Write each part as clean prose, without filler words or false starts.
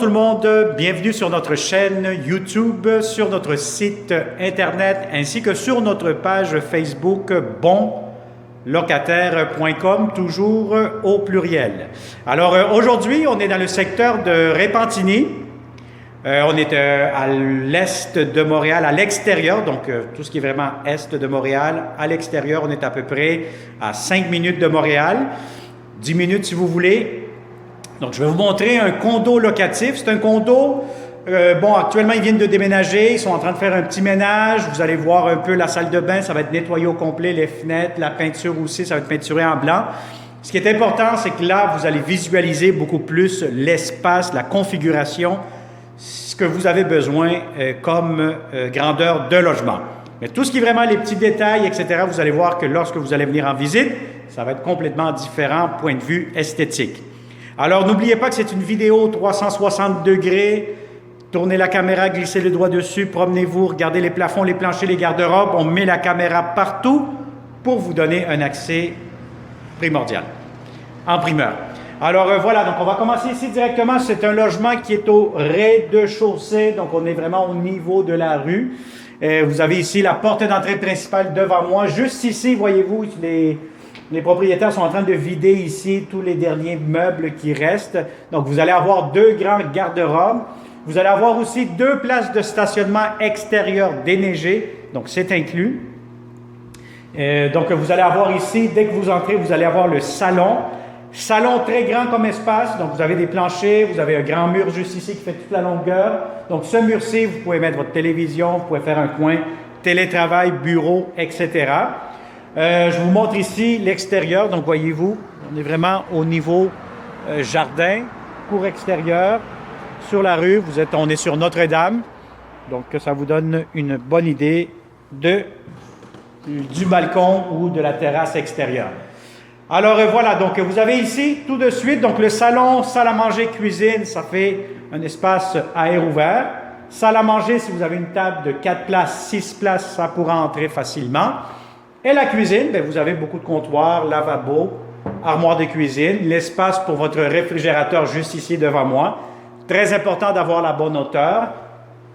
tout le monde, bienvenue sur notre chaîne YouTube, sur notre site internet ainsi que sur notre page Facebook bonlocataire.com, toujours au pluriel. Alors aujourd'hui, on est dans le secteur de Repentigny. On est à l'est de Montréal, à l'extérieur, donc tout ce qui est vraiment est de Montréal. À l'extérieur, on est à peu près à 5 minutes de Montréal, 10 minutes si vous voulez. Donc, je vais vous montrer un condo locatif. C'est un condo, actuellement, ils viennent de déménager. Ils sont en train de faire un petit ménage. Vous allez voir un peu la salle de bain. Ça va être nettoyé au complet, les fenêtres, la peinture aussi, ça va être peinturé en blanc. Ce qui est important, c'est que là, vous allez visualiser beaucoup plus l'espace, la configuration, ce que vous avez besoin comme grandeur de logement. Mais tout ce qui est vraiment les petits détails, etc., vous allez voir que lorsque vous allez venir en visite, ça va être complètement différent point de vue esthétique. Alors, n'oubliez pas que c'est une vidéo 360 degrés. Tournez la caméra, glissez le doigt dessus, promenez-vous, regardez les plafonds, les planchers, les garde-robes. On met la caméra partout pour vous donner un accès primordial, en primeur. Alors, voilà, donc on va commencer ici directement. C'est un logement qui est au rez-de-chaussée, donc on est vraiment au niveau de la rue. Vous avez ici la porte d'entrée principale devant moi. Juste ici, voyez-vous, les propriétaires sont en train de vider ici tous les derniers meubles qui restent. Donc, vous allez avoir 2 grands garde-robes. Vous allez avoir aussi 2 places de stationnement extérieures déneigées. Donc, c'est inclus. Donc, vous allez avoir ici, dès que vous entrez, vous allez avoir le salon. Salon très grand comme espace. Donc, vous avez des planchers. Vous avez un grand mur juste ici qui fait toute la longueur. Donc, ce mur-ci, vous pouvez mettre votre télévision. Vous pouvez faire un coin télétravail, bureau, etc. Je vous montre ici l'extérieur. Donc, voyez-vous, on est vraiment au niveau jardin, cour extérieure, sur la rue. On est sur Notre-Dame. Donc, ça vous donne une bonne idée du balcon ou de la terrasse extérieure. Alors, voilà. Donc, vous avez ici, tout de suite, donc le salon, salle à manger, cuisine, ça fait un espace à air ouvert. Salle à manger, si vous avez une table de 4 places, 6 places, ça pourra entrer facilement. Et la cuisine, bien, vous avez beaucoup de comptoirs, lavabo, armoire de cuisine, l'espace pour votre réfrigérateur juste ici devant moi. Très important d'avoir la bonne hauteur.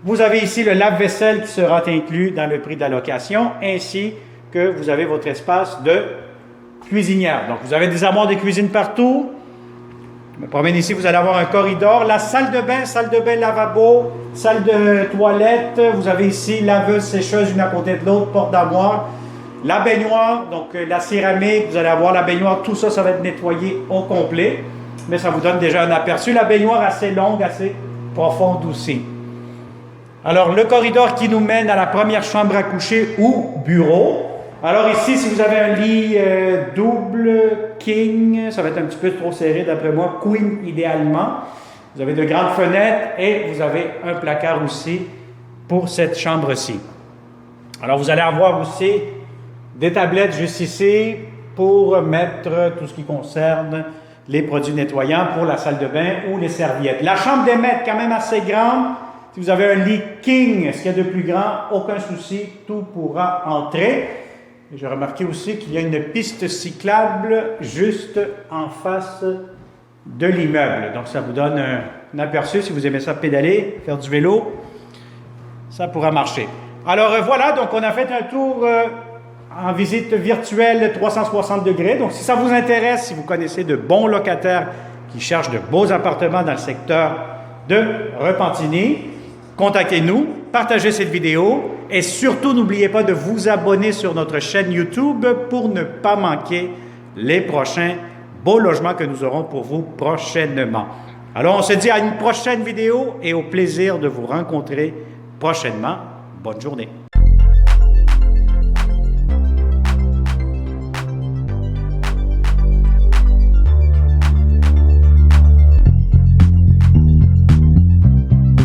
Vous avez ici le lave-vaisselle qui sera inclus dans le prix de la location, ainsi que vous avez votre espace de cuisinière. Donc, vous avez des armoires de cuisine partout. Je me promène ici, vous allez avoir un corridor. La salle de bain, lavabo, salle de toilette. Vous avez ici laveuse, sécheuse, une à côté de l'autre, porte d'armoire. La baignoire, donc la céramique, vous allez avoir la baignoire, tout ça, ça va être nettoyé au complet. Mais ça vous donne déjà un aperçu. La baignoire assez longue, assez profonde aussi. Alors, le corridor qui nous mène à la première chambre à coucher ou bureau. Alors ici, si vous avez un lit double, king, ça va être un petit peu trop serré d'après moi, queen idéalement. Vous avez de grandes fenêtres et vous avez un placard aussi pour cette chambre-ci. Alors, vous allez avoir aussi des tablettes juste ici pour mettre tout ce qui concerne les produits nettoyants pour la salle de bain ou les serviettes. La chambre des maîtres, quand même assez grande. Si vous avez un lit king, ce qu'il y a de plus grand, aucun souci, tout pourra entrer. Et j'ai remarqué aussi qu'il y a une piste cyclable juste en face de l'immeuble. Donc, ça vous donne un aperçu. Si vous aimez ça pédaler, faire du vélo, ça pourra marcher. Alors, voilà, donc on a fait un tour en visite virtuelle 360 degrés. Donc, si ça vous intéresse, si vous connaissez de bons locataires qui cherchent de beaux appartements dans le secteur de Repentigny, contactez-nous, partagez cette vidéo et surtout, n'oubliez pas de vous abonner sur notre chaîne YouTube pour ne pas manquer les prochains beaux logements que nous aurons pour vous prochainement. Alors, on se dit à une prochaine vidéo et au plaisir de vous rencontrer prochainement. Bonne journée.